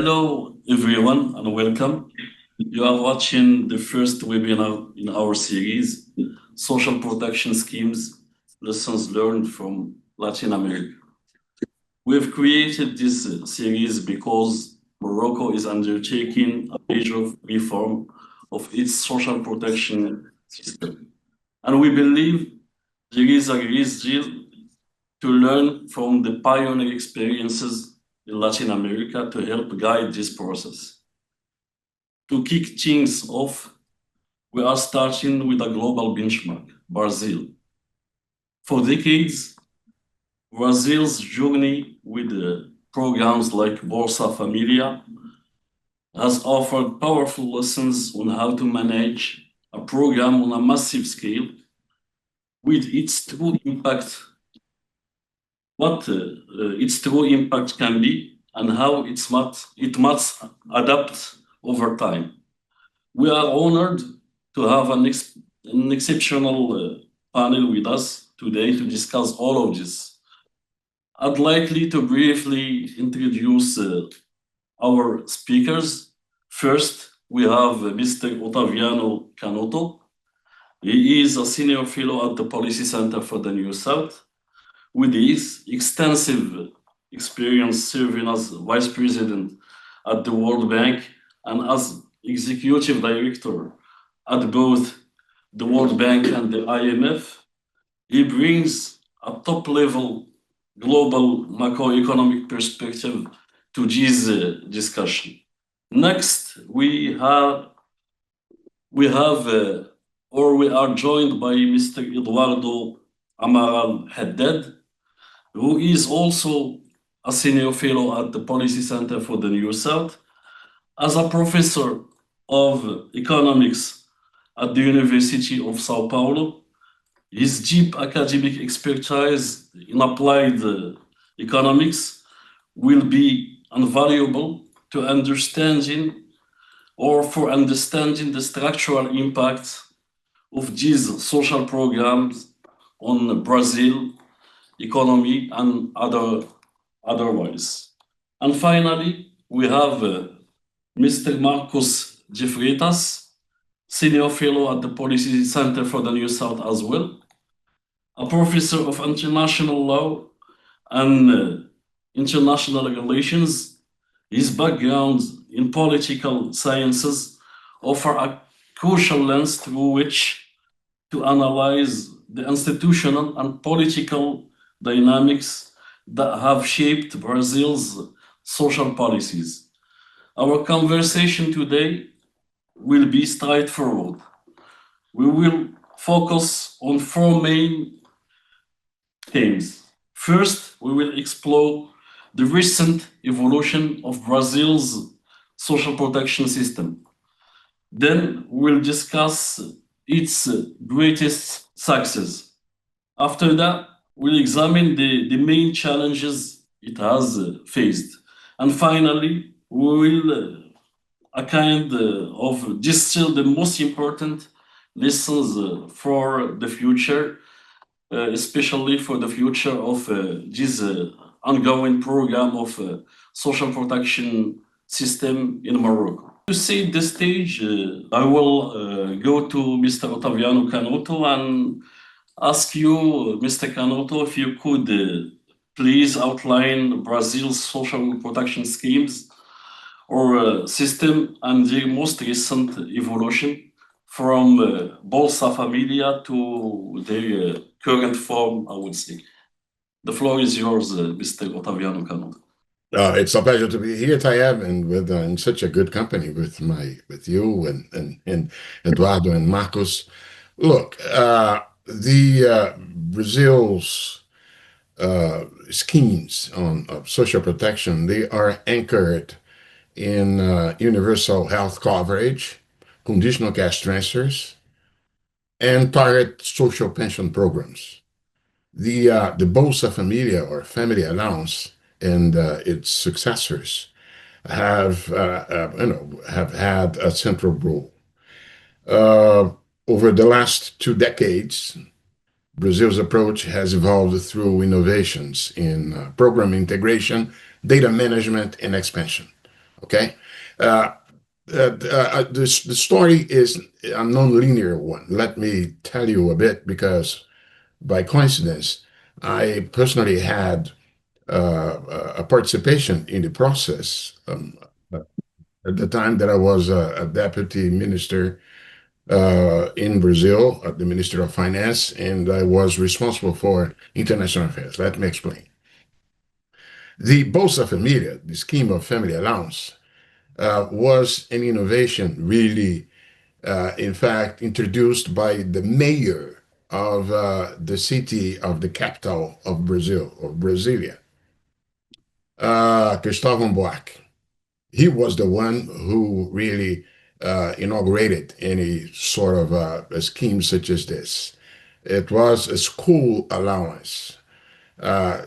Hello, everyone, and welcome. You are watching the first webinar in our series, Social Protection Schemes, Lessons Learned from Latin America. We've created this series because Morocco is undertaking a major reform of its social protection system. And we believe there is a great deal to learn from the pioneer experiences in Latin America to help guide this process. To kick things off, we are starting with a global benchmark, Brazil. For decades, Brazil's journey with programs like Bolsa Família has offered powerful lessons on how to manage a program on a massive scale with its true impact, what its true impact can be, and how it must adapt over time. We are honored to have an exceptional panel with us today to discuss all of this. I'd like to briefly introduce our speakers. First, we have Mr. Ottaviano Canotto. He is a senior fellow at the Policy Center for the New South. With his extensive experience serving as vice president at the World Bank and as executive director at both the World Bank and the IMF, he brings a top-level global macroeconomic perspective to this discussion. Next, we are joined by Mr. Eduardo Amaral Haddad, who is also a senior fellow at the Policy Center for the New South. As a professor of economics at the University of Sao Paulo, his deep academic expertise in applied economics will be invaluable to understanding the structural impact of these social programs on Brazil economy and otherwise. And finally, we have Mr. Marcos de Freitas, senior fellow at the Policy Center for the New South as well, a professor of international law and international relations. His background in political sciences offer a crucial lens through which to analyze the institutional and political dynamics that have shaped Brazil's social policies. Our conversation today will be straightforward. We will focus on four main themes. First, we will explore the recent evolution of Brazil's social protection system. Then we'll discuss its greatest success. After that, we'll examine the main challenges it has faced. And finally, we will distill the most important lessons for the future, especially for the future of this ongoing program of social protection system in Morocco. To set the stage, I will go to Mr. Ottaviano Canotto and ask you, Mr. Canotto, if you could please outline Brazil's social protection schemes or system and the most recent evolution from Bolsa Família to their current form, I would say. The floor is yours, Mr. Ottaviano Canotto. It's a pleasure to be here, Tayeb, and with in such a good company with you and Eduardo and Marcos. Look, the Brazil's schemes of social protection, they are anchored in universal health coverage, conditional cash transfers, and target social pension programs. The Bolsa Família, or family allowance, and its successors have had a central role. Over the last 2 decades, Brazil's approach has evolved through innovations in program integration, data management, and expansion. Okay. Uh, the story is a non-linear one. Let me tell you a bit because by coincidence, I personally had a participation in the process at the time that I was a deputy minister in Brazil at the Ministry of Finance, and I was responsible for international affairs. Let me explain. The Bolsa Família, the scheme of family allowance, was an innovation really, in fact, introduced by the mayor of the city of the capital of Brazil, of Brasilia, Cristóvão Buarque. He was the one who really inaugurated any sort of a scheme such as this. It was a school allowance.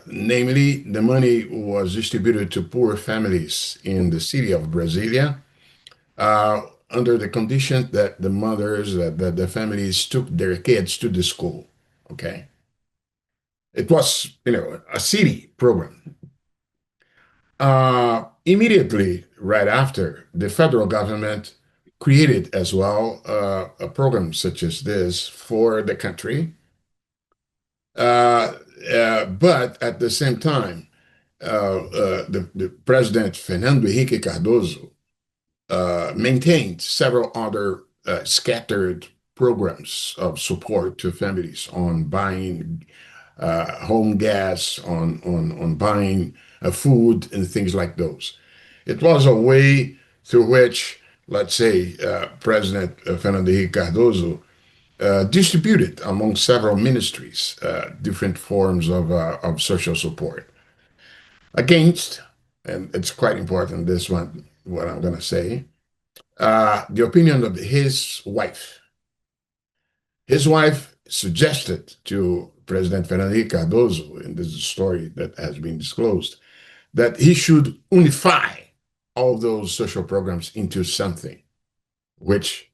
Namely, the money was distributed to poor families in the city of Brasilia under the condition that the mothers, that the families took their kids to the school. Okay. It was, a city program. Immediately right after, the federal government created as well a program such as this for the country. Uh, but at the same time, the President Fernando Henrique Cardoso maintained several other scattered programs of support to families on buying home gas, on buying food and things like those. It was a way through which, let's say, President Fernando Henrique Cardoso distributed among several ministries different forms of social support against, and it's quite important, this one, what I'm going to say, the opinion of his wife. His wife suggested to President Fernando Henrique Cardoso, and this is a story that has been disclosed, that he should unify all those social programs into something, which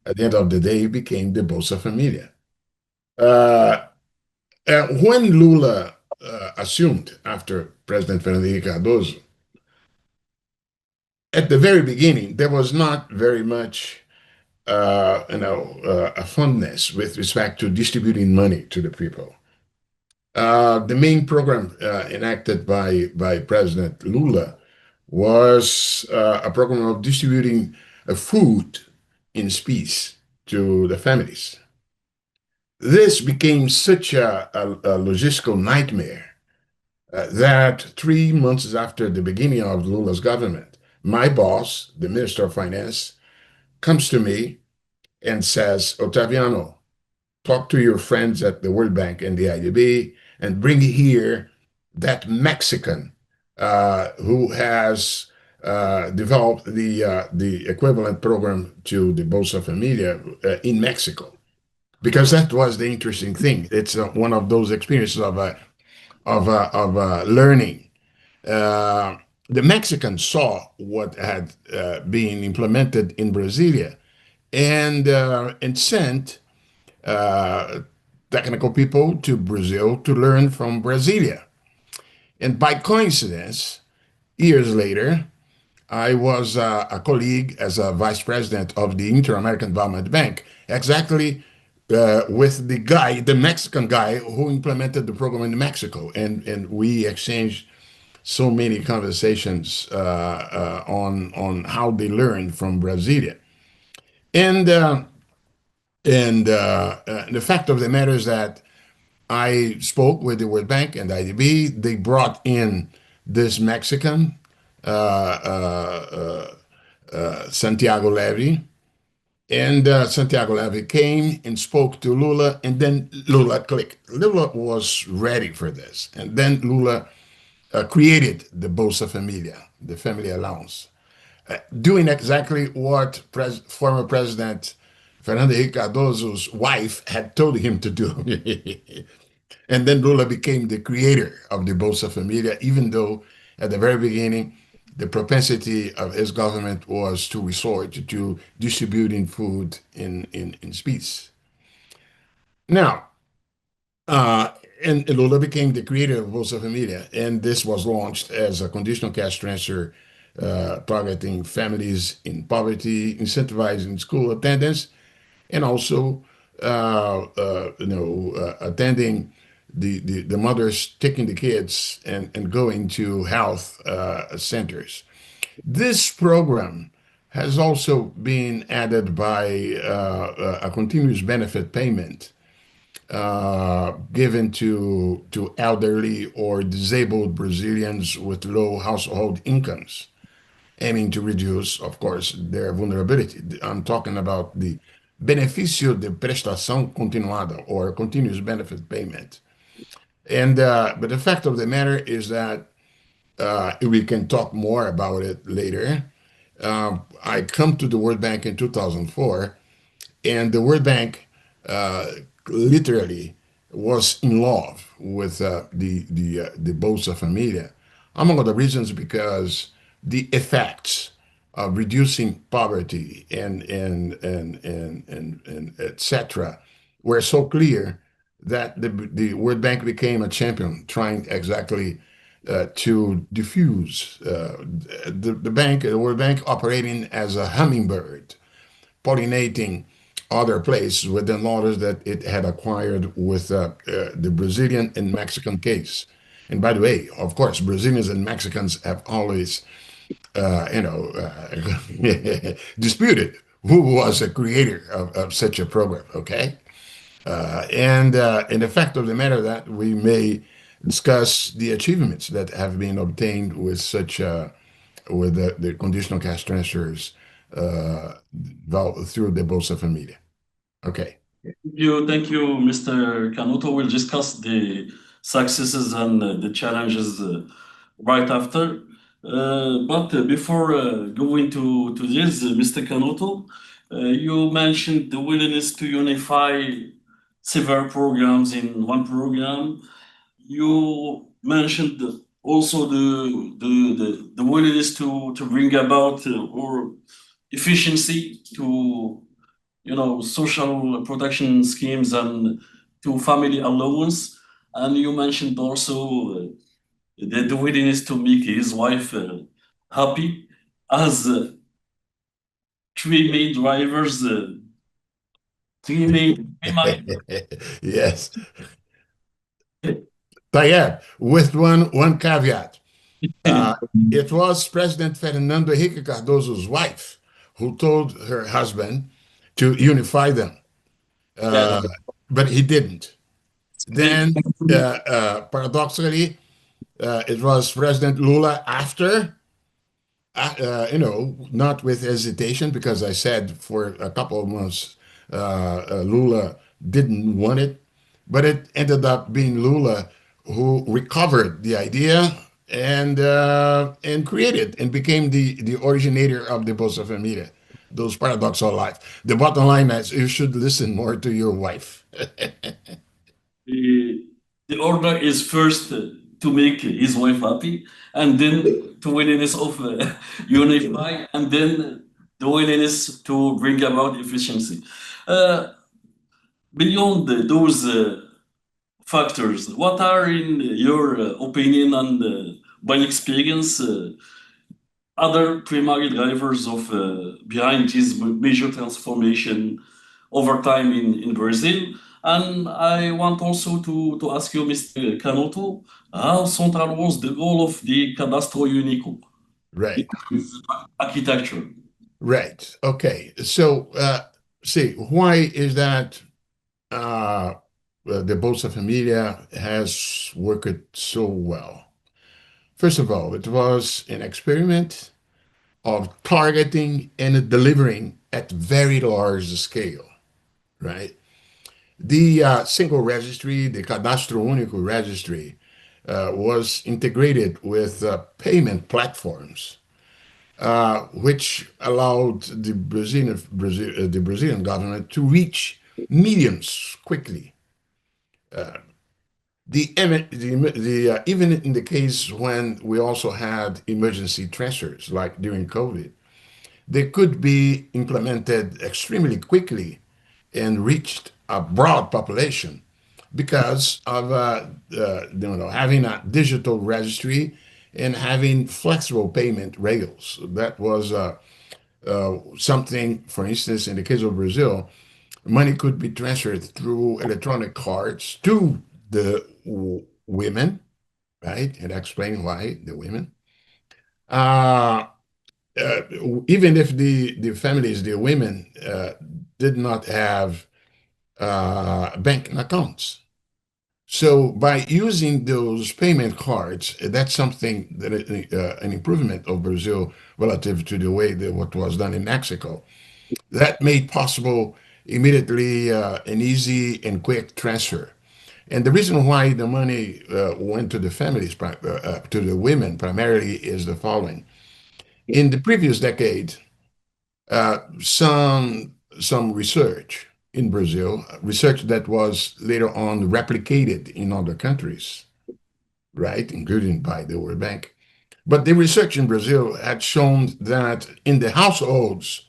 at the end of the day became the Bolsa Família. Uh, when Lula assumed after President Fernando Henrique Cardoso, at the very beginning, there was not very much a fondness with respect to distributing money to the people. The main program enacted by President Lula was a program of distributing food in specie to the families. This became such a logistical nightmare that 3 months after the beginning of Lula's government, my boss, the Minister of Finance, comes to me and says, Otaviano, talk to your friends at the World Bank and the IDB and bring here that Mexican who has developed the equivalent program to the Bolsa Familia in Mexico. Because that was the interesting thing. It's one of those experiences of learning. Uh, the Mexicans saw what had been implemented in Brasilia and sent uh, technical people to Brazil to learn from Brasilia. And by coincidence, years later, I was a colleague as a vice president of the Inter-American Development Bank, exactly with the guy, the Mexican guy who implemented the program in Mexico. And we exchanged so many conversations on how they learned from Brasilia. And the fact of the matter is that I spoke with the World Bank and IDB. They brought in this Mexican, Santiago Levy, and Santiago Levy came and spoke to Lula, and then Lula clicked. Lula was ready for this, and then Lula created the Bolsa Familia, the family allowance, doing exactly what former President Fernando Henrique Cardoso's wife had told him to do. And then Lula became the creator of the Bolsa Familia, even though at the very beginning, the propensity of his government was to resort to distributing food in specie. Now, uh, and Lula became the creator of Bolsa Familia, and this was launched as a conditional cash transfer targeting families in poverty, incentivizing school attendance, and also attending the mothers taking the kids and going to health centers. This program has also been added by a continuous benefit payment given to elderly or disabled Brazilians with low household incomes, aiming to reduce, of course, their vulnerability. I'm talking about the benefício de prestação continuada or continuous benefit payment. And but the fact of the matter is that we can talk more about it later. I come to the World Bank in 2004, and the World Bank uh, literally was in love with the Bolsa Família, among other reasons because the effects of reducing poverty and etc. were so clear that the World Bank became a champion, trying exactly to diffuse the World Bank operating as a hummingbird pollinating other places with the knowledge that it had acquired with the Brazilian and Mexican case. And by the way, of course, Brazilians and Mexicans have always, disputed who was the creator of such a program. Okay, and the fact of the matter that we may discuss the achievements that have been obtained with such with the conditional cash transfers through the Bolsa Família. Okay. Thank you, Mr. Canuto. We'll discuss the successes and the challenges right after. But before going to this, Mr. Canuto, you mentioned the willingness to unify several programs in one program. You mentioned also the willingness to bring about or efficiency to social protection schemes and to family allowance. And you mentioned also the willingness to make his wife happy as three main drivers, Yes. Tayyip, with one caveat. Uh, it was President Fernando Henrique Cardoso's wife who told her husband to unify them, yeah, uh, but he didn't. the, Then, paradoxically, it was President Lula after, not with hesitation, because I said for a couple of months Lula didn't want it, but it ended up being Lula who recovered the idea and created and became the originator of the Bolsa Família. Those paradoxal life. The bottom line is you should listen more to your wife. the, the order is first to make his wife happy, and then to willingness of unify, and then the willingness to bring about efficiency. Uh, Beyond those factors, what are, in your opinion and by experience, other primary drivers of behind this major transformation over time in Brazil? And I want also to ask you, Mr. Canoto, how central was the role of the Cadastro Único in Right. its architecture? Right. Okay. So, see, why is that the Bolsa Familia has worked so well? First of all, it was an experiment of targeting and delivering at very large scale, right? The single registry, the Cadastro Único registry, was integrated with payment platforms, which allowed the Brazilian government to reach millions quickly. Even in the case when we also had emergency transfers, like during COVID, they could be implemented extremely quickly and reached a broad population because of having a digital registry and having flexible payment rails. That was something, for instance, in the case of Brazil, money could be transferred through electronic cards to the women, right? And explain why the women. Uh, uh, Even if the families, the women, did not have bank accounts. So by using those payment cards, that's something that an improvement of Brazil relative to the way that what was done in Mexico. That made possible immediately an easy and quick transfer. And the reason why the money went to the families, to the women primarily, is the following. In the previous decade, some research in Brazil, research that was later on replicated in other countries, right, including by the World Bank. But the research in Brazil had shown that in the households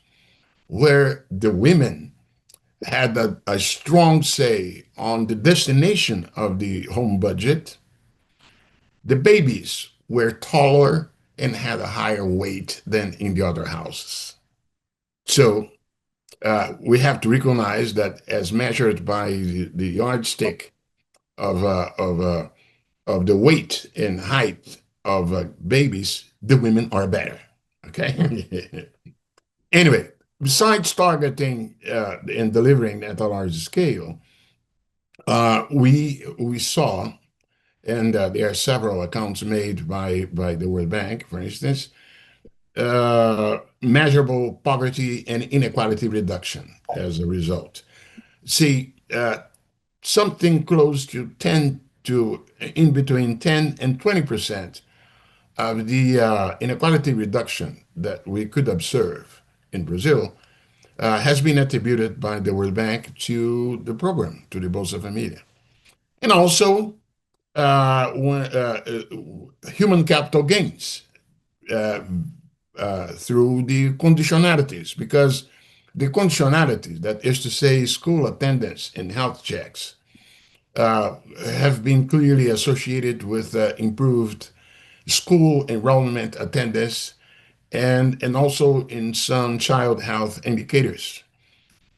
where the women had a strong say on the destination of the home budget, the babies were taller and had a higher weight than in the other houses. So we have to recognize that as measured by the yardstick of of the weight and height of babies, the women are better. Okay. Anyway, besides targeting and delivering at a large scale, we saw, and there are several accounts made by the World Bank, for instance, measurable poverty and inequality reduction as a result. See, something close to 10 to in between 10 and 20% of the inequality reduction that we could observe in Brazil has been attributed by the World Bank to the program, to the Bolsa Família. And also human capital gains uh, through the conditionalities, because the conditionalities, that is to say, school attendance and health checks, have been clearly associated with improved school enrollment attendance and also in some child health indicators.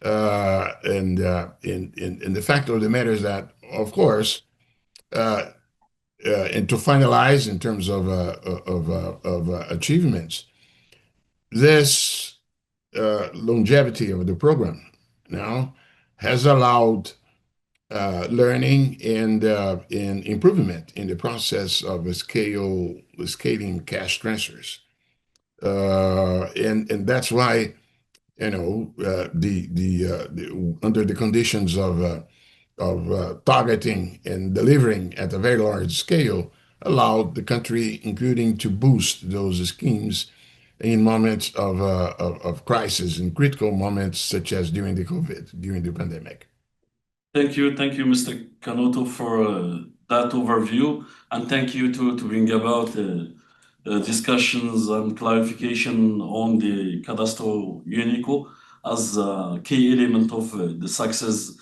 And the fact of the matter is that, of course, uh, and to finalize in terms of achievements, this longevity of the program now has allowed learning and improvement in the process of scaling cash transfers. And that's why, under the conditions of targeting and delivering at a very large scale, allowed the country, including to boost those schemes in moments of crisis, in critical moments such as during during the pandemic. Thank you, Mr. Canuto, for that overview, and thank you to bring about discussions and clarification on the Cadastro Unico as a key element of the success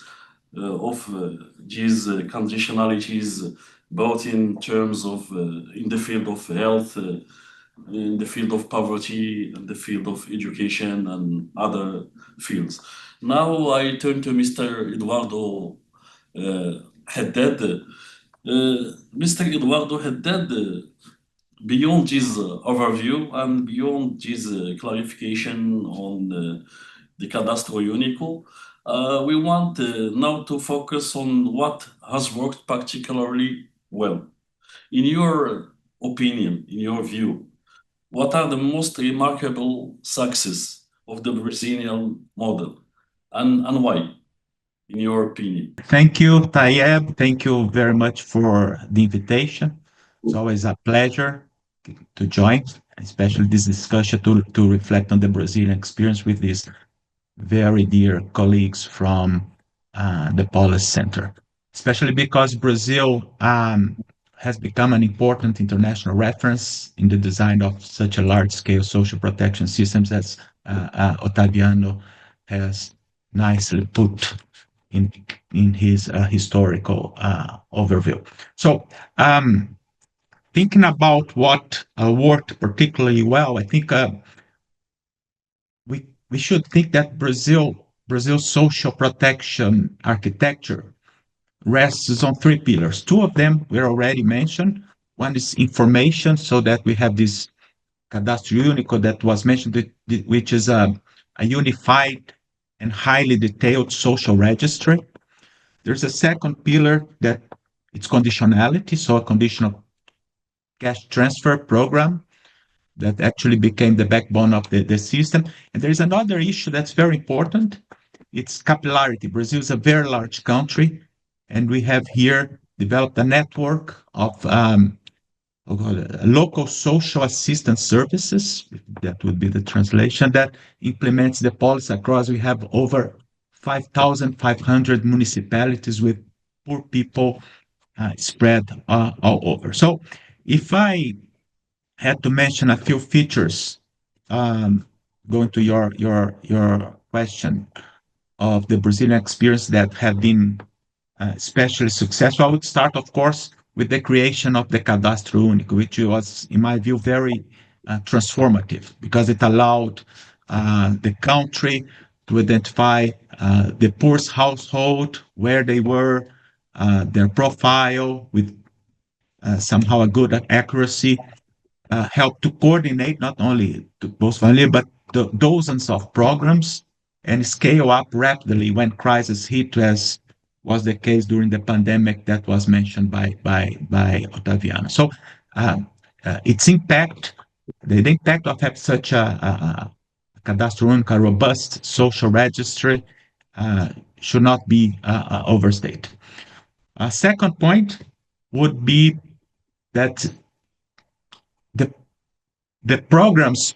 of these conditionalities, both in terms of in the field of health, in the field of poverty, in the field of education, and other fields. Now I turn to Mr. Eduardo Haddad. Mr. Eduardo Haddad, beyond this overview and beyond this clarification on the Cadastro Unico, we want now to focus on what has worked particularly well. In your opinion, in your view, what are the most remarkable success of the Brazilian model and why, in your opinion? Thank you, Tayeb. Thank you very much for the invitation. It's always a pleasure to join, especially this discussion to reflect on the Brazilian experience with these very dear colleagues from the Policy Center, especially because Brazil has become an important international reference in the design of such a large-scale social protection systems as Otaviano has nicely put in his historical overview. So, thinking about what worked particularly well, I think we should think that Brazil's social protection architecture rests on three pillars. Two of them were already mentioned. One is information, so that we have this Cadastro Único that was mentioned, which is a unified and highly detailed social registry. There's a second pillar that it's conditionality, so a conditional cash transfer program that actually became the backbone of the system. And there's another issue that's very important. It's capillarity. Brazil is a very large country, and we have here developed a network of local social assistance services, that would be the translation, that implements the policy across. We have over 5,500 municipalities with poor people spread all over. So if I had to mention a few features, going to your question of the Brazilian experience that have been especially successful, I would start, of course, with the creation of the Cadastro Único, which was, in my view, very transformative because it allowed the country to identify the poorest household, where they were, their profile with somehow a good accuracy, help to coordinate not only to Bolsa Família, but the dozens of programs and scale up rapidly when crisis hit, as was the case during the pandemic that was mentioned by Otaviano. So its impact, the impact of having such a Cadastro Único, a robust social registry, should not be overstated. A second point would be that the program's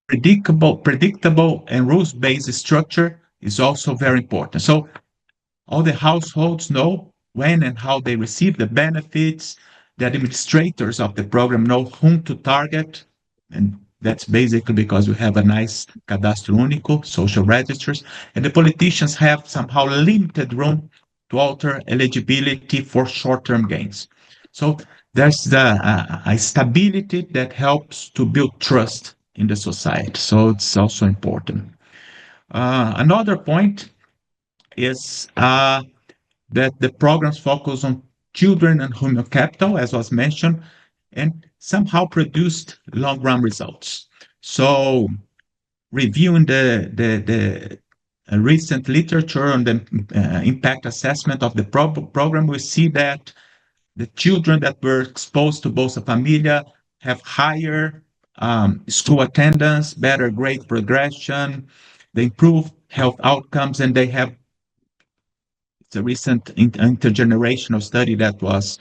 predictable and rules-based structure is also very important. So all the households know when and how they receive the benefits. The administrators of the program know whom to target, and that's basically because we have a nice Cadastro Único, social registers, and the politicians have somehow limited room to alter eligibility for short-term gains. So there's a stability that helps to build trust in the society. So it's also important. Another point is that the programs focus on children and human capital, as was mentioned, and somehow produced long-run results. So reviewing the recent literature on the impact assessment of the program, we see that the children that were exposed to Bolsa Família have higher school attendance, better grade progression, they improve health outcomes, and they have, it's a recent intergenerational study that was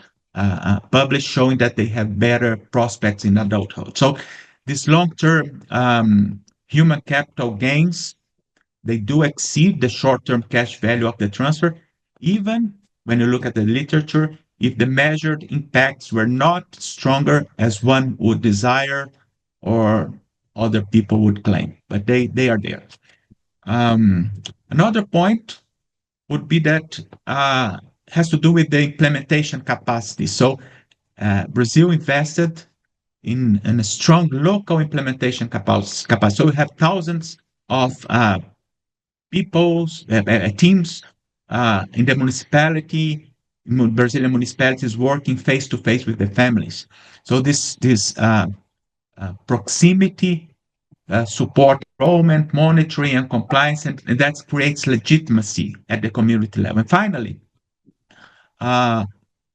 published showing that they have better prospects in adulthood. So these long-term human capital gains, they do exceed the short-term cash value of the transfer, even when you look at the literature, if the measured impacts were not stronger as one would desire or other people would claim, but they are there. Another point would be that has to do with the implementation capacity. So Brazil invested in a strong local implementation capacity. So we have thousands of teams in the municipality, Brazilian municipalities working face to face with the families. So this proximity support enrollment, monitoring, and compliance, and that creates legitimacy at the community level. And finally, and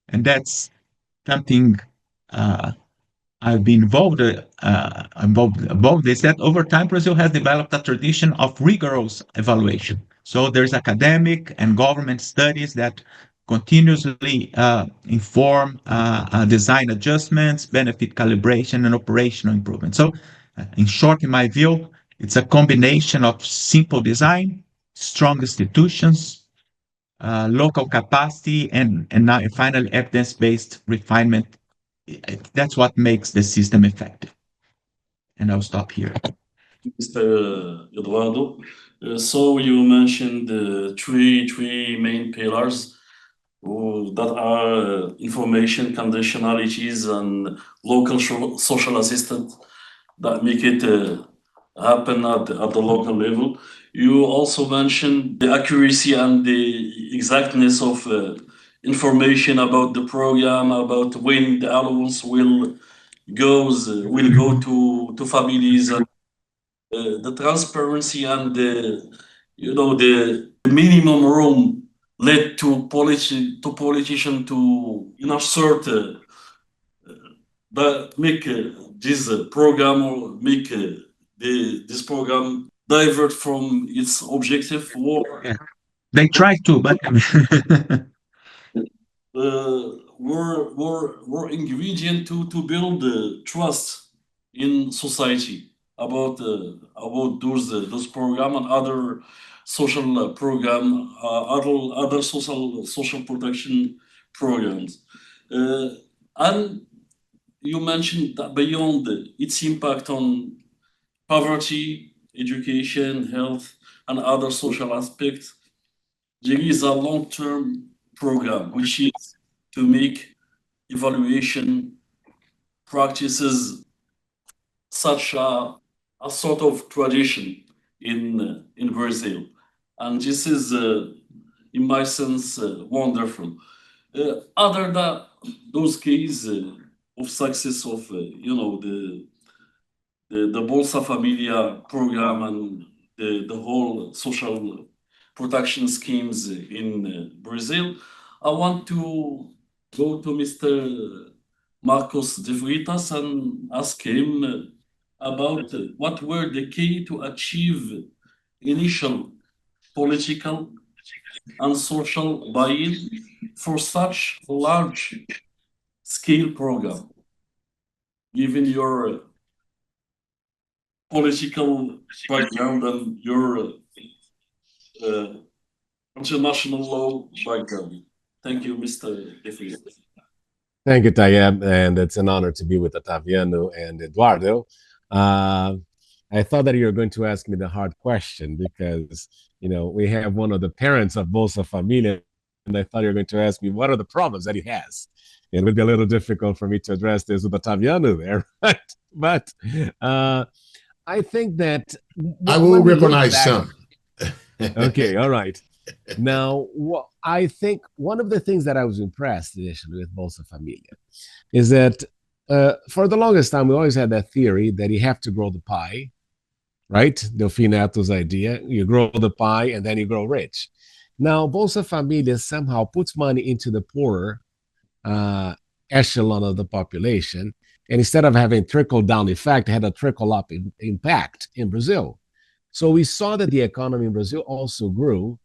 that's something I've been involved is that over time, Brazil has developed a tradition of rigorous evaluation. So there's academic and government studies that continuously inform design adjustments, benefit calibration, and operational improvement. So in short, in my view, it's a combination of simple design, strong institutions, local capacity, and now finally evidence-based refinement. That's what makes the system effective. And I'll stop here. Mr. Eduardo, so you mentioned the three main pillars that are information conditionalities and local social assistance that make it happen at the local level. You also mentioned the accuracy and the exactness of information about the program, about when the allowance will go to families, and the transparency and the minimum room led to politician to assert that make this program or make this program divert from its objective or Yeah. They try to, but were ingredient to build trust in society about those program and other social program, other social protection programs, and you mentioned that beyond its impact on poverty, education, health, and other social aspects, there is a long-term program which is to make evaluation practices such a sort of tradition in Brazil, and this is, in my sense, wonderful. Other than those cases of success of the Bolsa Família program and the whole social protection schemes in Brazil, I want to go to Mr. Marcos de Freitas and ask him about what were the key to achieve initial political and social buy-in for such a large scale program, given your political background and your uh, international law background. Thank you, Mr. Defri. Thank you, Tayeb, and it's an honor to be with Otaviano and Eduardo. Uh, I thought that you were going to ask me the hard question because, we have one of the parents of Bolsa Familia, and I thought you were going to ask me what are the problems that he has. It would be a little difficult for me to address this with Otaviano there, right? But I think that I will recognize some. Okay, all right. Now, I think one of the things that I was impressed initially with Bolsa Familia is that for the longest time, we always had that theory that you have to grow the pie, right? Delfim Neto's idea. You grow the pie and then you grow rich. Now, Bolsa Familia somehow puts money into the poorer echelon of the population. And instead of having trickle down effect, it had a trickle up impact in Brazil. So we saw that the economy in Brazil also grew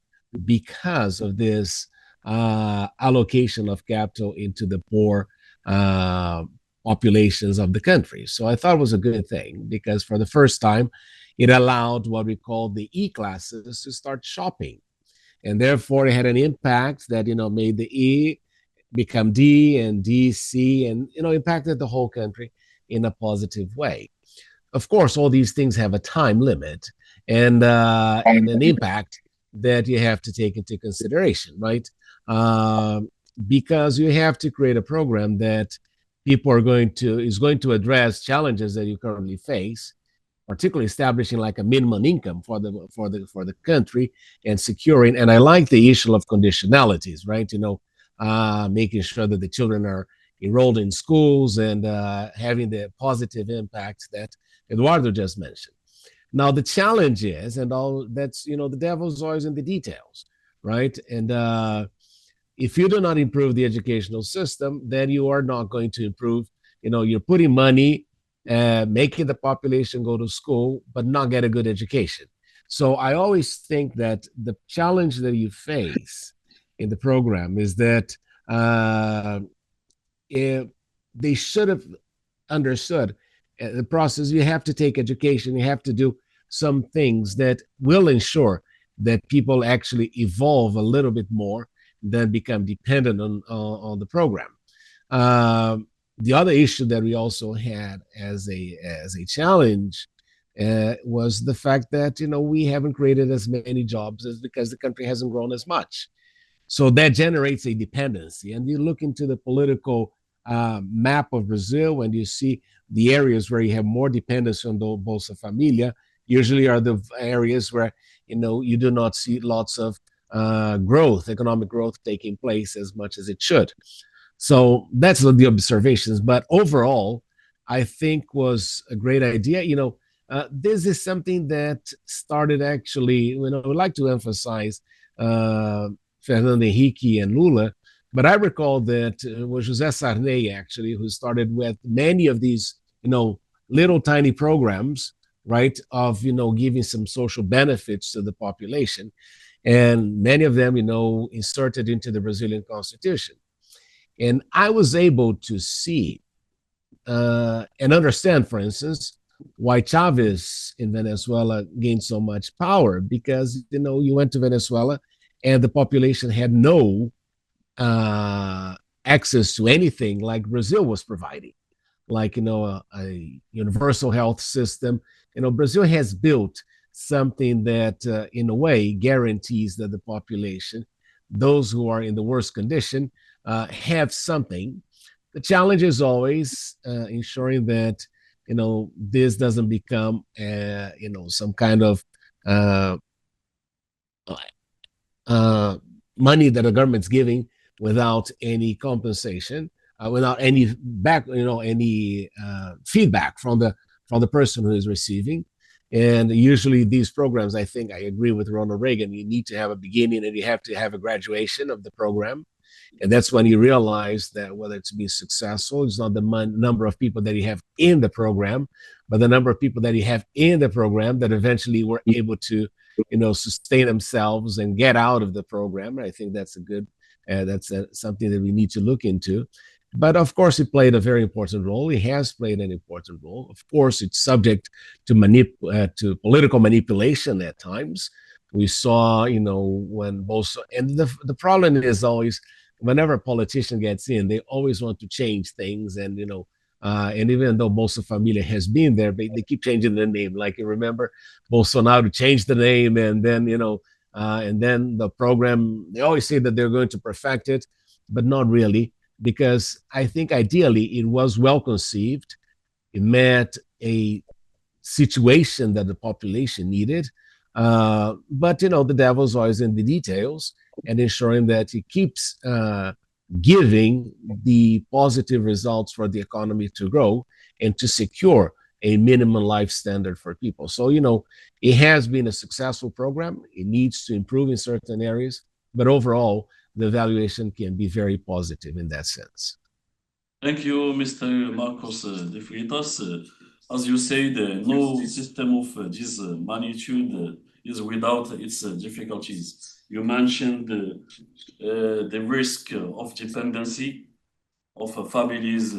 because of this allocation of capital into the poor populations of the country. So I thought it was a good thing because for the first time, it allowed what we call the E classes to start shopping. And therefore, it had an impact that, made the E become D and D, C, and, impacted the whole country in a positive way. Of course, all these things have a time limit and an impact that you have to take into consideration, right? Because you have to create a program that people is going to address challenges that you currently face, particularly establishing like a minimum income for the country and securing. And I like the issue of conditionalities, right? Making sure that the children are enrolled in schools and having the positive impact that Eduardo just mentioned. Now the challenge is, and all that's the devil's always in the details, right? And if you do not improve the educational system, then you are not going to improve. You're putting money, making the population go to school, but not get a good education. So I always think that the challenge that you face in the program is that they should have understood the process. You have to take education. You have to do some things that will ensure that people actually evolve a little bit more than become dependent on the program. The other issue that we also had as a challenge was the fact that we haven't created as many jobs as because the country hasn't grown as much. So that generates a dependency. And you look into the political map of Brazil, and you see the areas where you have more dependence on the Bolsa Família usually are the areas where you do not see lots of growth, economic growth taking place as much as it should. So that's the observations. But overall, I think was a great idea. This is something that started actually, I would like to emphasize Fernando Henrique and Lula, but I recall that it was José Sarney actually who started with many of these, little tiny programs, right, of, giving some social benefits to the population. And many of them, inserted into the Brazilian constitution. And I was able to see and understand, for instance, why Chavez in Venezuela gained so much power, because, you went to Venezuela and the population had no access to anything like Brazil was providing, like, a universal health system. Brazil has built something that, in a way, guarantees that the population, those who are in the worst condition, have something. The challenge is always ensuring that, this doesn't become, some kind of money that the government's giving without any compensation, without any any feedback from the person who is receiving. And usually these programs, I think I agree with Ronald Reagan, you need to have a beginning and you have to have a graduation of the program. And that's when you realize that whether it's being successful, it's not the number of people that you have in the program, but the number of people that you have in the program that eventually were able to, sustain themselves and get out of the program. I think that's something that we need to look into. But of course, it played a very important role. It has played an important role. Of course, it's subject to political manipulation at times. We saw, when Bolsa, and the problem is always, whenever a politician gets in, they always want to change things. And, and even though Bolsa Família has been there, they keep changing the name. Like, you remember, Bolsonaro changed the name, and then, and then the program, they always say that they're going to perfect it, but not really, because I think ideally it was well conceived. It met a situation that the population needed. But, the devil's always in the details, and ensuring that it keeps giving the positive results for the economy to grow and to secure a minimum life standard for people. So, it has been a successful program. It needs to improve in certain areas, but overall, the evaluation can be very positive in that sense. Thank you, Mr. Marcos de Freitas. As you said, no system of this magnitude is without its difficulties. You mentioned the risk of dependency of families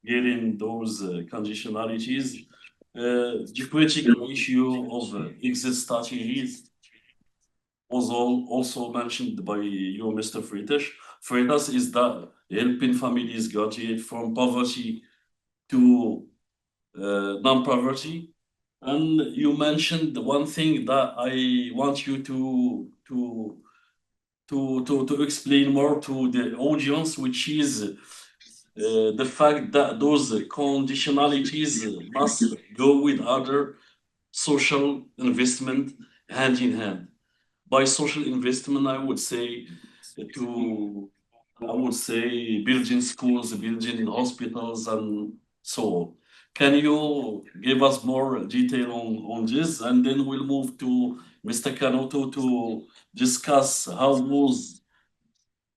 getting those conditionalities, the critical issue of exit strategies was also mentioned by you, Mr. Freitas, is that helping families graduate from poverty to non-poverty. And you mentioned one thing that I want you to explain more to the audience, which is the fact that those conditionalities must go with other social investment hand in hand. By social investment, I would say building schools, building hospitals, and so on. Can you give us more detail on this? And then we'll move to Mr. Canuto to discuss how was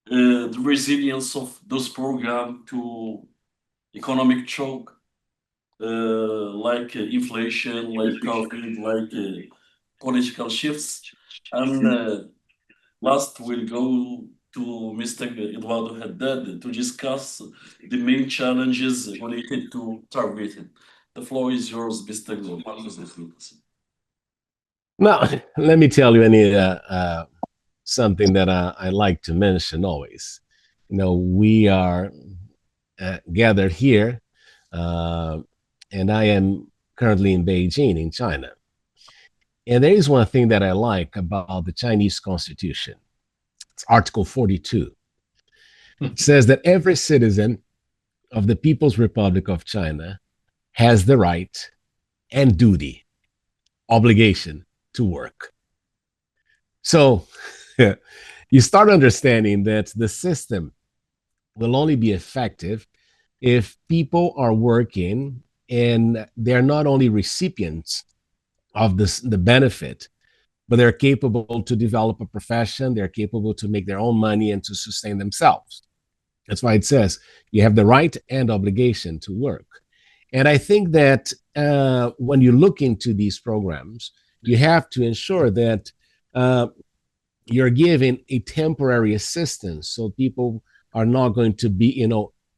the resilience of those programs to economic shock, like inflation, like COVID, like political shifts. And last, we'll go to Mr. Eduardo Haddad to discuss the main challenges related to targeting. The floor is yours, Mr. Marcos de Freitas. Now, let me tell you something that I like to mention always. We are gathered here, and I am currently in Beijing, in China. And there is one thing that I like about the Chinese constitution. It's Article 42. It says that every citizen of the People's Republic of China has the right and duty, obligation to work. So you start understanding that the system will only be effective if people are working and they're not only recipients of the benefit, but they're capable to develop a profession, they're capable to make their own money and to sustain themselves. That's why it says you have the right and obligation to work. And I think that when you look into these programs, you have to ensure that you're giving a temporary assistance so people are not going to be,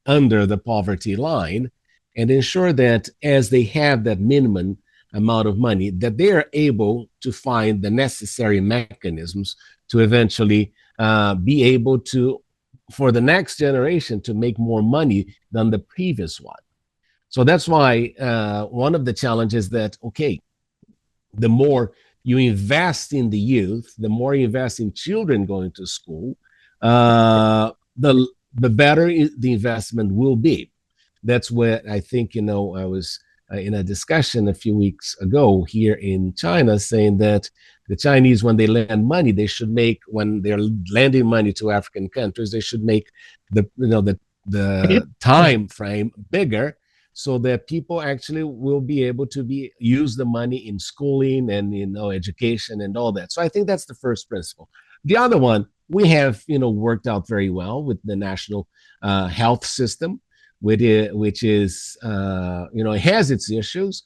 under the poverty line, and ensure that as they have that minimum amount of money, that they are able to find the necessary mechanisms to eventually be able to, for the next generation, to make more money than the previous one. So that's why one of the challenges that, okay, the more you invest in the youth, the more you invest in children going to school, the better the investment will be. That's where I think, I was in a discussion a few weeks ago here in China saying that the Chinese, when they lend money, they should make, when they're lending money to African countries, they should make the time frame bigger so that people actually will be able to use the money in schooling and education and all that. So I think that's the first principle. The other one we have worked out very well with the national health system, which is it has its issues,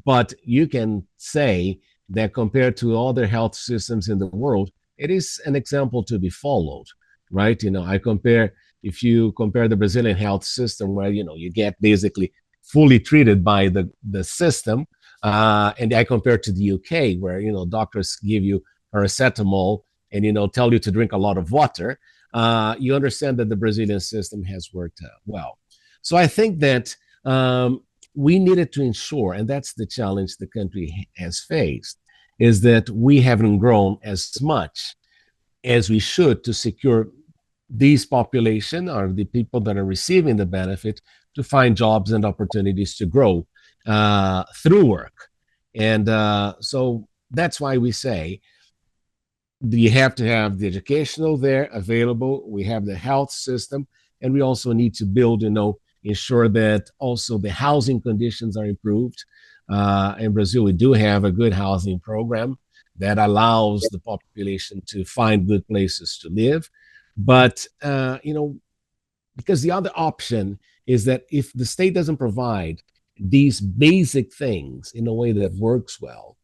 but you can say that compared to other health systems in the world, it is an example to be followed, right? If you compare the Brazilian health system, where you get basically fully treated by the system, and I compare to the UK, where doctors give you paracetamol and tell you to drink a lot of water. You understand that the Brazilian system has worked out well. So I think that we needed to ensure, and that's the challenge the country has faced, is that we haven't grown as much as we should to secure these population, or the people that are receiving the benefit, to find jobs and opportunities to grow through work. And so that's why we say you have to have the educational there available. We have the health system, and we also need to build, ensure that also the housing conditions are improved. In Brazil, we do have a good housing program that allows the population to find good places to live. But, because the other option is that if the state doesn't provide these basic things in a way that works well,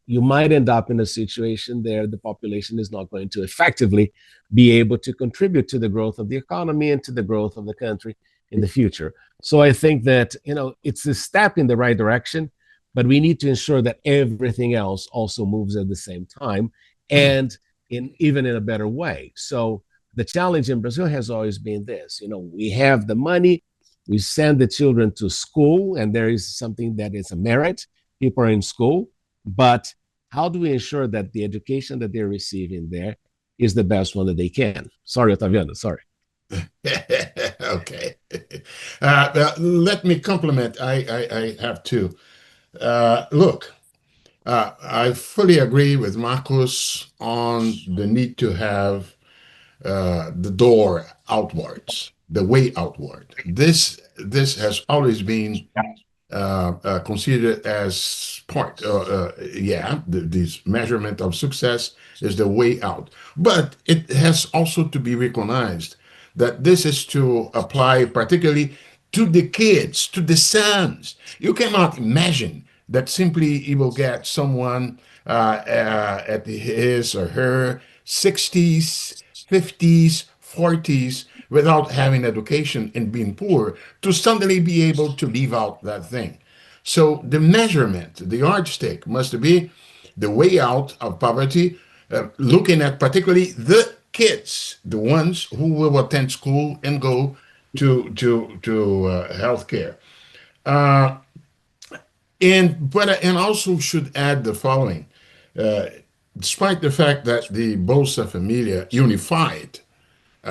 you might end up in a situation there the population is not going to effectively be able to contribute to the growth of the economy and to the growth of the country in the future. So I think that, it's a step in the right direction, but we need to ensure that everything else also moves at the same time, and even in a better way. So the challenge in Brazil has always been this, we have the money, we send the children to school, and there is something that is a merit. People are in school, but how do we ensure that the education that they're receiving there is the best one that they can? Sorry, Otaviano, sorry. Okay. Let me compliment. I have to. Look, I fully agree with Marcos on the need to have the door outwards, the way outward. This has always been considered as part. This measurement of success is the way out, but it has also to be recognized that this is to apply particularly to the kids, to the sons. You cannot imagine that simply you will get someone at his or her 60s, 50s, 40s, without having education and being poor, to suddenly be able to leave out that thing. So the measurement, the yardstick must be the way out of poverty, looking at particularly the kids, the ones who will attend school and go to healthcare. And also should add the following: despite the fact that the Bolsa Familia unified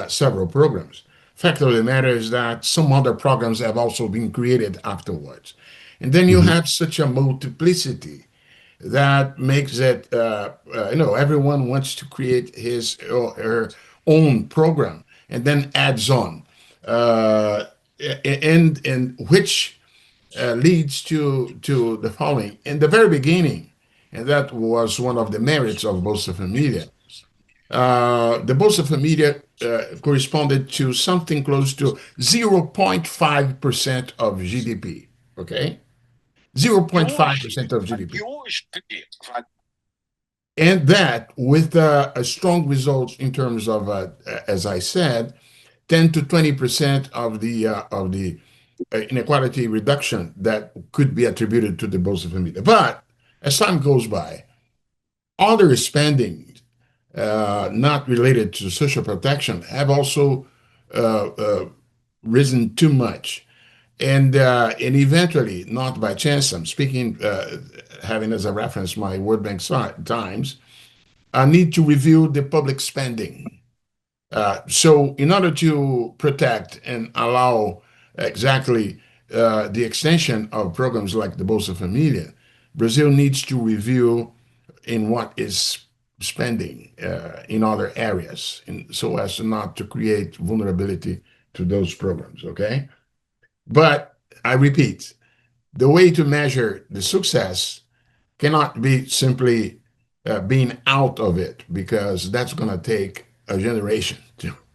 several programs, fact of the matter is that some other programs have also been created afterwards. And then you have such a multiplicity that makes it, everyone wants to create his or her own program and then adds on, uh, and which leads to the following. In the very beginning, and that was one of the merits of Bolsa Familia. The Bolsa Familia corresponded to something close to 0.5% of GDP. Okay, 0.5% of GDP. And that with a strong result in terms of, as I said, 10 to 20% of the inequality reduction that could be attributed to the Bolsa Familia. But as time goes by, other spending not related to social protection have also uh, uh, risen too much. And eventually, not by chance, I'm speaking, having as a reference my World Bank Times, I need to review the public spending. So in order to protect and allow exactly the extension of programs like the Bolsa Familia, Brazil needs to review in what is spending in other areas, so as not to create vulnerability to those programs, okay? But I repeat, the way to measure the success cannot be simply being out of it, because that's going to take a generation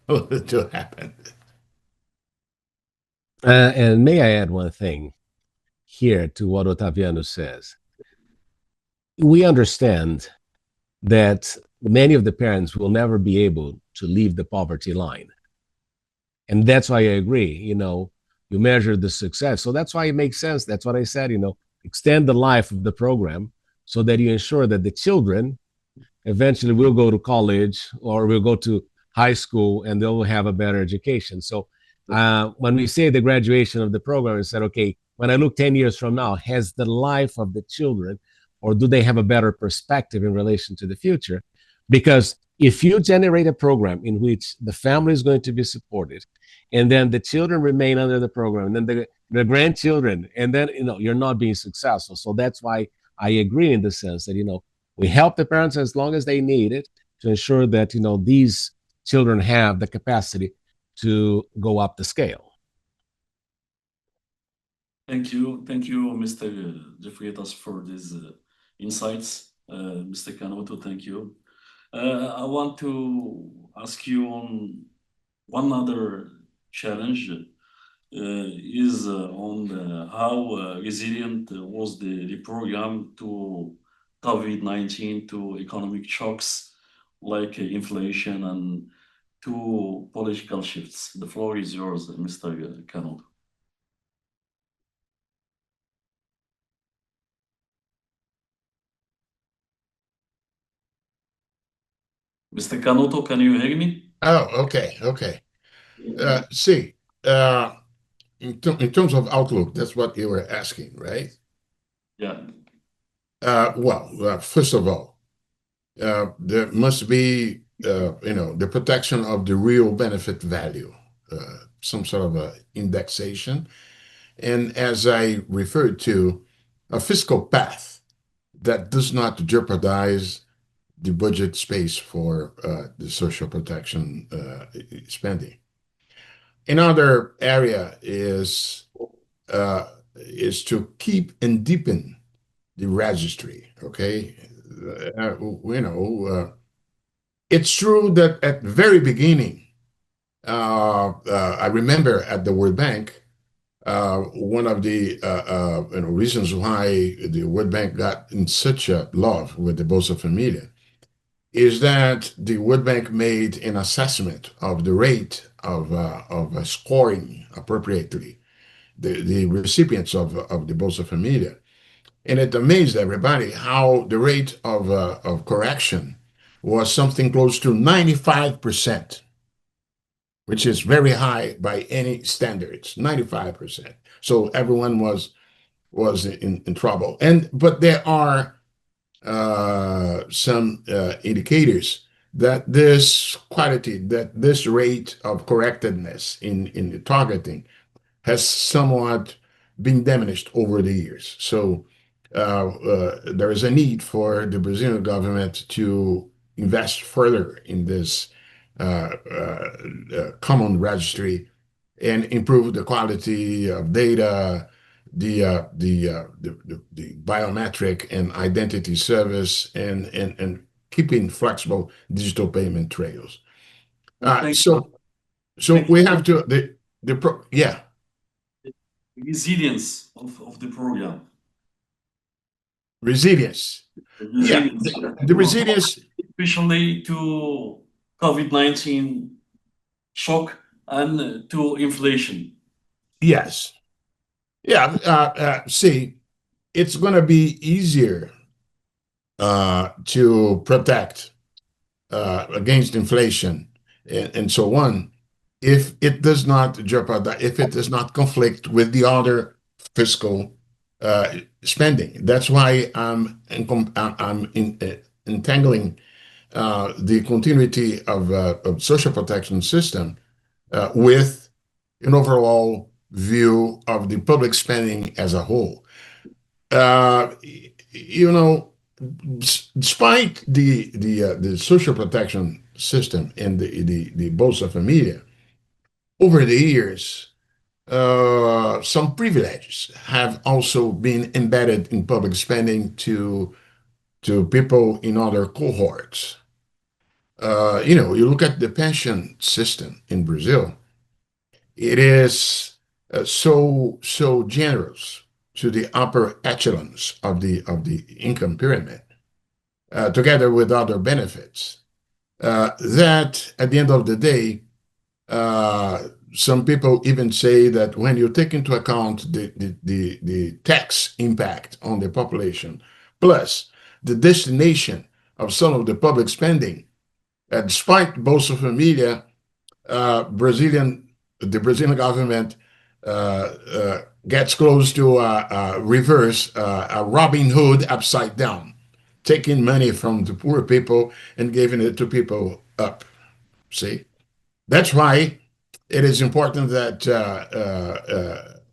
to happen. And may I add one thing here to what Otaviano says? We understand that many of the parents will never be able to leave the poverty line. And that's why I agree, you measure the success. So that's why it makes sense. That's what I said, extend the life of the program so that you ensure that the children eventually will go to college or will go to high school and they'll have a better education. So when we say the graduation of the program, we said, okay, when I look 10 years from now, has the life of the children, or do they have a better perspective in relation to the future? Because if you generate a program in which the family is going to be supported, and then the children remain under the program, and then the grandchildren, and then you're not being successful. So that's why I agree in the sense that we help the parents as long as they need it to ensure that these children have the capacity to go up the scale. Thank you, Mr. De Freitas, for these insights. Mr. Canoto, thank you. I want to ask you on one other challenge, is on how resilient was the program to COVID-19, to economic shocks like inflation and to political shifts. The floor is yours, Mr. Canoto. Mr. Canoto, can you hear me? Oh, okay. See, in terms of outlook, that's what you were asking, right? Yeah. Well, first of all, there must be, the protection of the real benefit value, some sort of a indexation, and as I referred to, a fiscal path that does not jeopardize the budget space for the social protection spending. Another area is to keep and deepen the registry. Okay, it's true that at the very beginning, I remember at the World Bank, one of the reasons why the World Bank got in such a love with the Bolsa Familia is that the World Bank made an assessment of the rate of scoring appropriately the recipients of the Bolsa Familia. And it amazed everybody how the rate of correction was something close to 95%, which is very high by any standards, 95%. So everyone was in trouble. But there are some indicators that this quality, that this rate of correctedness in the targeting has somewhat been diminished over the years. So there is a need for the Brazilian government to invest further in this common registry and improve the quality of data, the biometric and identity service, and keeping flexible digital payment trails. So we have to yeah. Resilience of the program. Resilience. Yeah, the resilience, especially to COVID-19 shock and to inflation. yes. Yeah, see, it's going to be easier to protect against inflation and so on if it does not jeopardize, if it does not conflict with the other fiscal spending. That's why I'm entangling the continuity of social protection system with an overall view of the public spending as a whole. You know, despite the social protection system and the Bolsa Família, over the years, some privileges have also been embedded in public spending to people in other cohorts. You look at the pension system in Brazil, it is so generous to the upper echelons of the income pyramid, together with other benefits, that at the end of the day, some people even say that when you take into account the tax impact on the population, plus the destination of some of the public spending, despite Bolsa Família, the Brazilian government gets close to reverse a Robin Hood upside down, taking money from the poor people and giving it to people up. See, that's why it is important that,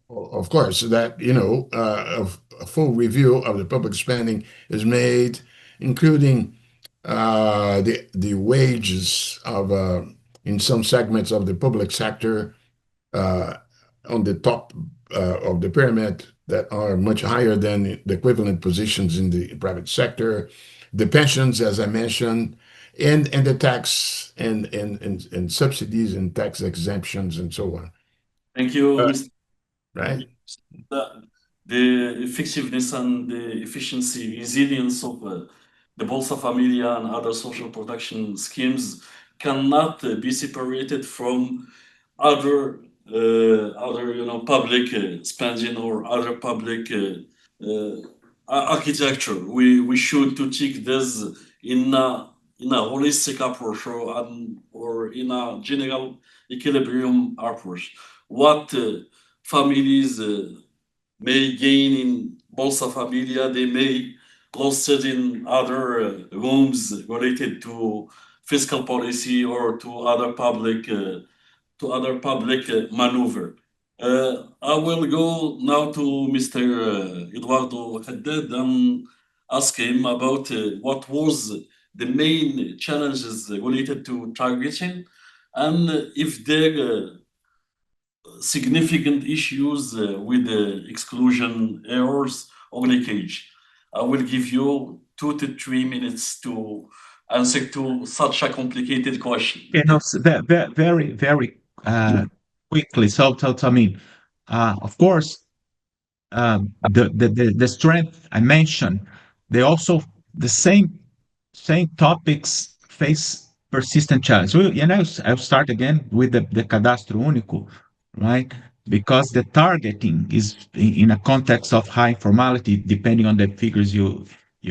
of course, that a full review of the public spending is made, including the wages of in some segments of the public sector on the top of the pyramid that are much higher than the equivalent positions in the private sector, the pensions, as I mentioned, and the tax and subsidies and tax exemptions and so on. Thank you, Mr. Right? The effectiveness and the efficiency, resilience of the Bolsa Familia and other social protection schemes cannot be separated from other public spending or other public architecture. We should to take this in a holistic approach or in a general equilibrium approach. What families may gain in Bolsa Familia, they may lost it in other rooms related to fiscal policy or to other public maneuver. I will go now to Mr. Eduardo Haddad and ask him about what was the main challenges related to targeting and if there significant issues with the exclusion errors or leakage. I will give you 2 to 3 minutes to answer to such a complicated question. Very, very quickly. So, I mean, of course, the strength I mentioned, they also the same topics face persistent challenge. So, I'll start again with the Cadastro Único, right? Because the targeting is in a context of high informality, depending on the figures you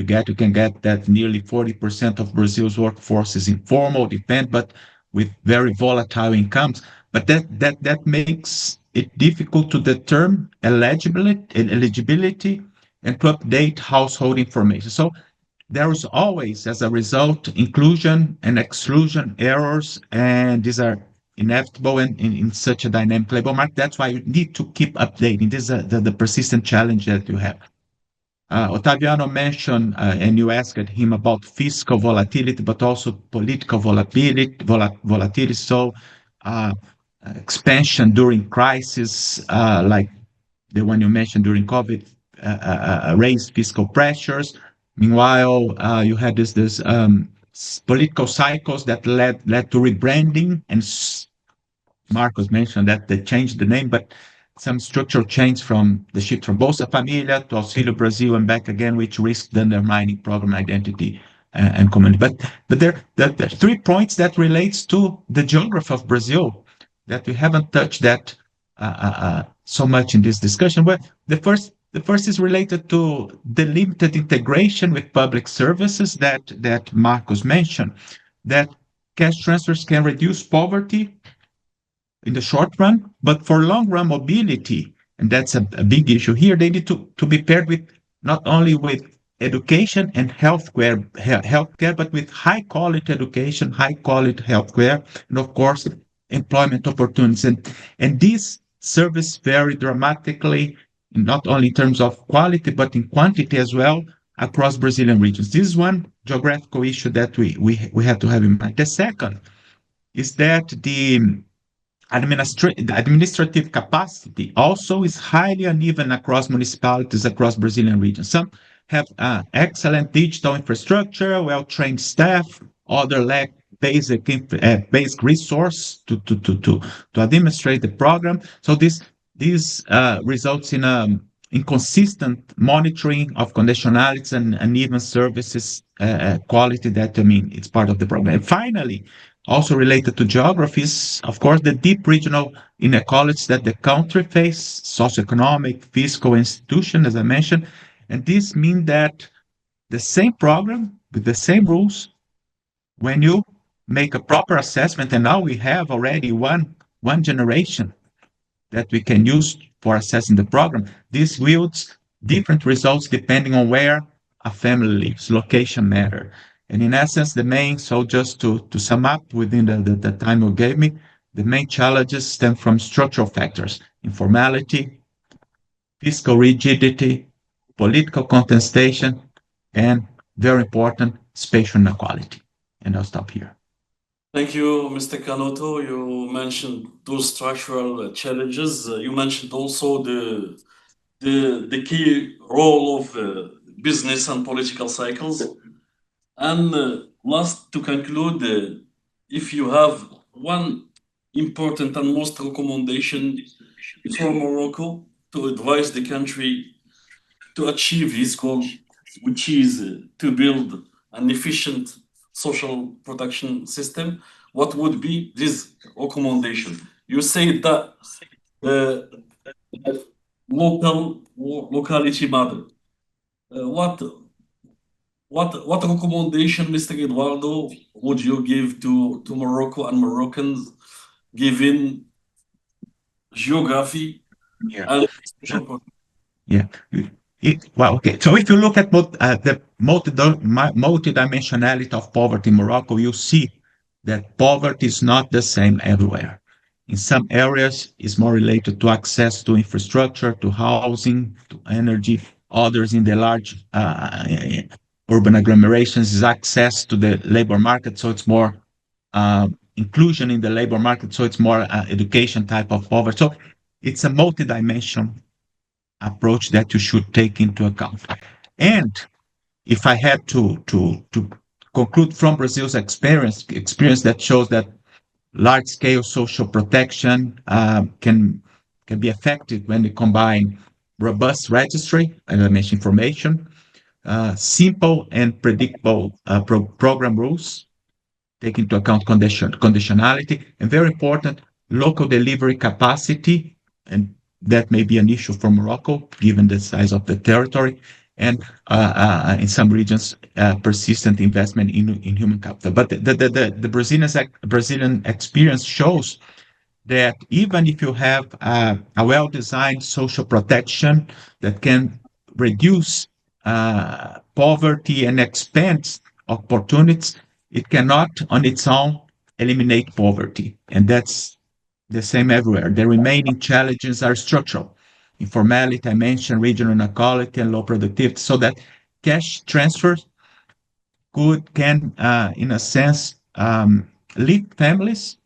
get, you can get that nearly 40% of Brazil's workforce is informal, but with very volatile incomes. But that makes it difficult to determine eligibility and to update household information. So there is always, as a result, inclusion and exclusion errors, and these are inevitable in such a dynamic labor market. That's why you need to keep updating. This is the persistent challenge that you have. Ottaviano mentioned, and you asked him about fiscal volatility, but also political volatility. So, expansion during crisis, like the one you mentioned during COVID, raised fiscal pressures. Meanwhile, you had this political cycles that led to rebranding, and Marcos mentioned that they changed the name, but some structural change from the shift from Bolsa Família to Auxílio Brasil and back again, which risked undermining program identity and community. But there are 3 points that relates to the geography of Brazil that we haven't touched that so much in this discussion. But the first is related to the limited integration with public services that Marcos mentioned, that cash transfers can reduce poverty in the short run, but for long run mobility, and that's a big issue here, they need to be paired with not only with education and healthcare, but with high quality education, high quality healthcare, and of course, employment opportunities. And these services vary dramatically, not only in terms of quality, but in quantity as well across Brazilian regions. This is one geographical issue that we have to have in mind. The second is that the administrative capacity also is highly uneven across municipalities across Brazilian regions. Some have excellent digital infrastructure, well-trained staff, other lack basic resource to administrate the program. So this results in inconsistent monitoring of conditionalities and uneven services quality that, it's part of the problem. And finally, also related to geographies, of course, the deep regional inequalities that the country face, socioeconomic, fiscal, institution, as I mentioned, and this means that the same program with the same rules, when you make a proper assessment, and now we have already one generation that we can use for assessing the program, this yields different results depending on where a family lives. Location matter. And in essence, so just to sum up within the time you gave me, the main challenges stem from structural factors: informality, fiscal rigidity, political contestation, and very important, spatial inequality. And I'll stop here. Thank you, Mr. Canoto. You mentioned those structural challenges. You mentioned also the key role of business and political cycles. And last, to conclude, if you have one important and most recommendation for Morocco to advise the country to achieve his goal, which is to build an efficient social protection system, what would be this recommendation? You say that locality matter. What recommendation, Mr. Eduardo, would you give to Morocco and Moroccans, given geography Yeah. and social protection? Yeah. Well, okay. So if you look at the multidimensionality of poverty in Morocco, you see that poverty is not the same everywhere. In some areas, it's more related to access to infrastructure, to housing, to energy. Others in the large urban agglomerations is access to the labor market. So it's more inclusion in the labor market. So it's more education type of poverty. So it's a multidimensional approach that you should take into account. And if I had to conclude from Brazil's experience that shows that large-scale social protection can be effective when they combine robust registry, as I mentioned, information, simple and predictable program rules, take into account conditionality, and very important, local delivery capacity, and that may be an issue for Morocco, given the size of the territory, and in some regions, persistent investment in human capital. But the Brazilian experience shows that even if you have a well-designed social protection that can reduce poverty and expand opportunities, it cannot on its own eliminate poverty. And that's the same everywhere. The remaining challenges are structural. Informality, I mentioned, regional inequality and low productivity, so that cash transfers can, in a sense, lead families,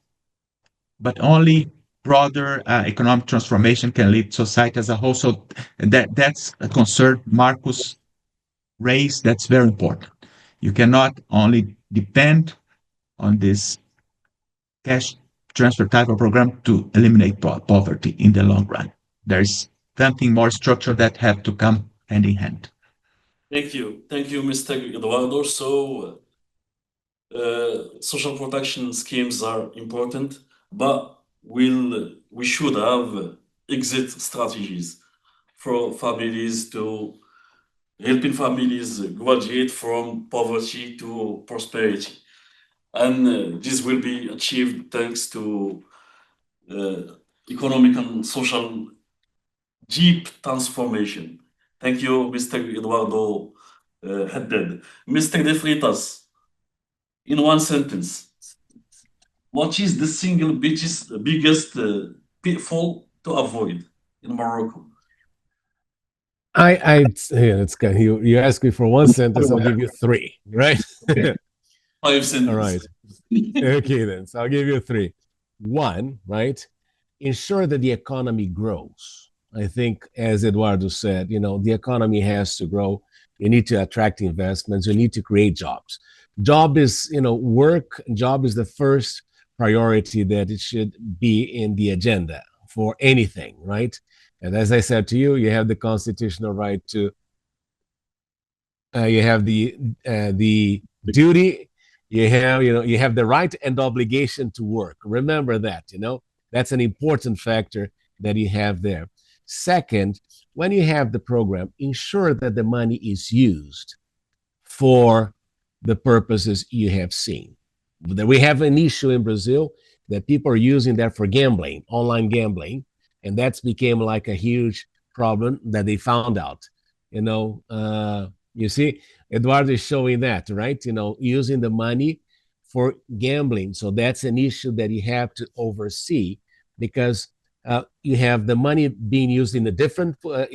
but only broader economic transformation can lead society as a whole. So that's a concern Marcus raised. That's very important. You cannot only depend on this cash transfer type of program to eliminate poverty in the long run. There's something more structural that have to come hand in hand. Thank you. Thank you, Mr. Eduardo. So, social protection schemes are important, but we should have exit strategies for families to helping families graduate from poverty to prosperity. And this will be achieved thanks to economic and social deep transformation. Thank you, Mr. Eduardo Haddad. Mr. De Freitas, in one sentence, what is the single biggest pitfall to avoid in Morocco? Yeah, it's good. You ask me for one sentence, I'll give you three, right? 5 sentences. All right. Okay, then. So I'll give you three. One, right? Ensure that the economy grows. I think, as Eduardo said, the economy has to grow. You need to attract investments. You need to create jobs. Job is, work. Job is the first priority that it should be in the agenda for anything, right? And as I said to you, you have the constitutional right to. You have the duty. You have the right and obligation to work. Remember that. That's an important factor that you have there. Second, when you have the program, ensure that the money is used for the purposes you have seen. We have an issue in Brazil that people are using that for gambling, online gambling, and that's became like a huge problem that they found out. You see, Eduardo is showing that, right? Using the money for gambling. So that's an issue that you have to oversee because you have the money being used in a different, for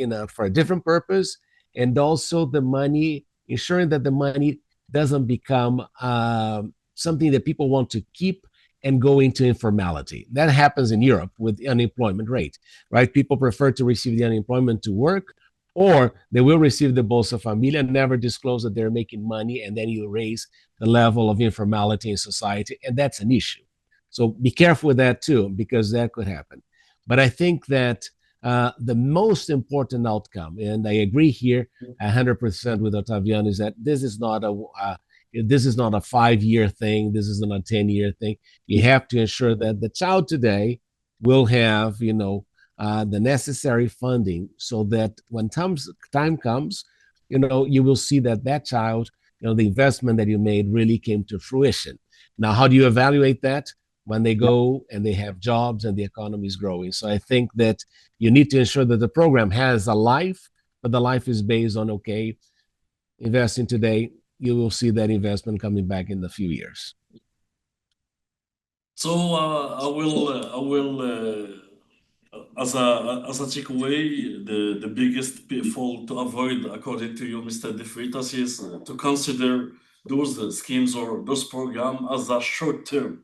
a different purpose, and also the money, ensuring that the money doesn't become something that people want to keep and go into informality. That happens in Europe with the unemployment rate, right? People prefer to receive the unemployment to work, or they will receive the Bolsa Família and never disclose that they're making money, and then you raise the level of informality in society, and that's an issue. So be careful with that too, because that could happen. But I think that the most important outcome, and I agree here 100% with Otaviano, is that this is not a 5-year thing. This is not a 10-year thing. You have to ensure that the child today will have, the necessary funding so that when time comes, you will see that child, the investment that you made really came to fruition. Now, how do you evaluate that? When they go and they have jobs and the economy is growing. So I think that you need to ensure that the program has a life, but the life is based on, okay, investing today, you will see that investment coming back in a few years. So I will as a takeaway, the biggest pitfall to avoid, according to you, Mr. De Freitas, is to consider those schemes or those programs as a short-term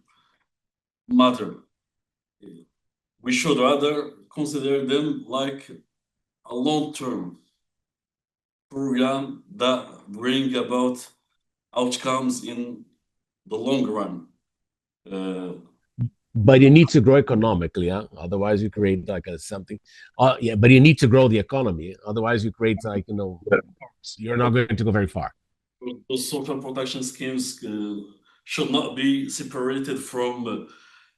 matter. We should rather consider them like a long-term program that bring about outcomes in the long run. But you need to grow economically, huh? Otherwise you create like something. Yeah, but you need to grow the economy. Otherwise you create you're not going to go very far. Those social protection schemes should not be separated from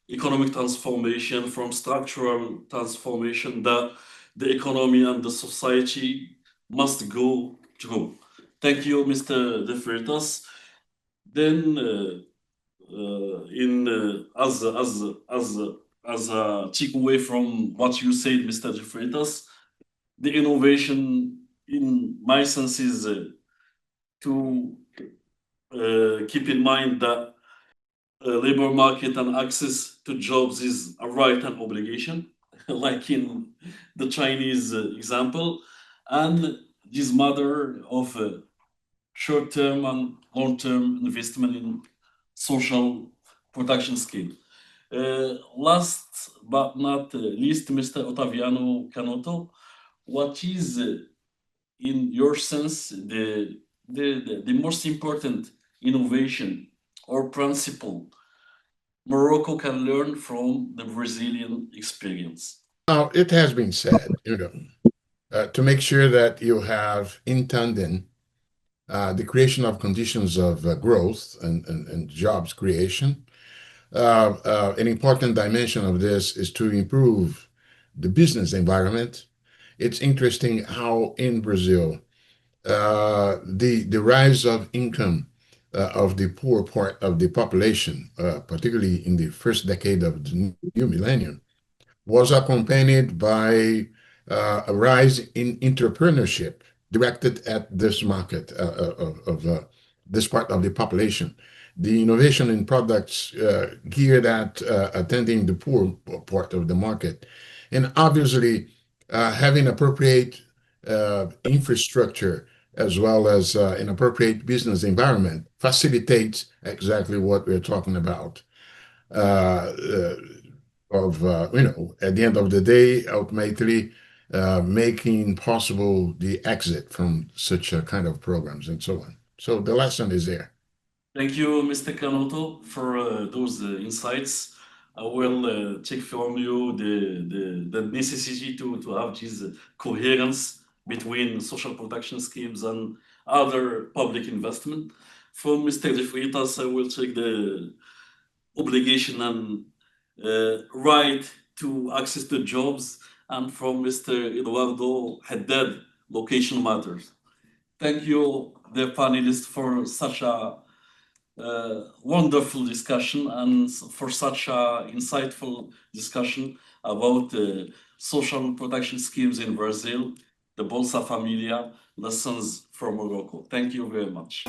economic transformation, from structural transformation that the economy and the society must go through. Thank you, Mr. De Freitas. Then, as a takeaway from what you said, Mr. De Freitas, the innovation in my sense is to keep in mind that labor market and access to jobs is a right and obligation, like in the Chinese example, and this matter of short-term and long-term investment in social protection scheme. Last but not least, Mr. Ottaviano Canotto, what is, in your sense, the most important innovation or principle Morocco can learn from the Brazilian experience? Now, it has been said, to make sure that you have in tandem the creation of conditions of growth and jobs creation. An important dimension of this is to improve the business environment. It's interesting how in Brazil, the rise of income of the poor part of the population, particularly in the first decade of the new millennium, was accompanied by a rise in entrepreneurship directed at this market of this part of the population. The innovation in products geared at attending the poor part of the market. And obviously, having appropriate infrastructure as well as an appropriate business environment facilitates exactly what we're talking about. At the end of the day, ultimately making possible the exit from such a kind of programs and so on. So the lesson is there. Thank you, Mr. Canotto, for those insights. I will take from you the necessity to have this coherence between social protection schemes and other public investment. From Mr. De Freitas, I will take the obligation and right to access to jobs, and from Mr. Eduardo Haddad, location matters. Thank you, the panelists, for such a wonderful discussion and for such a insightful discussion about social protection schemes in Brazil, the Bolsa Familia, lessons from Morocco. Thank you very much.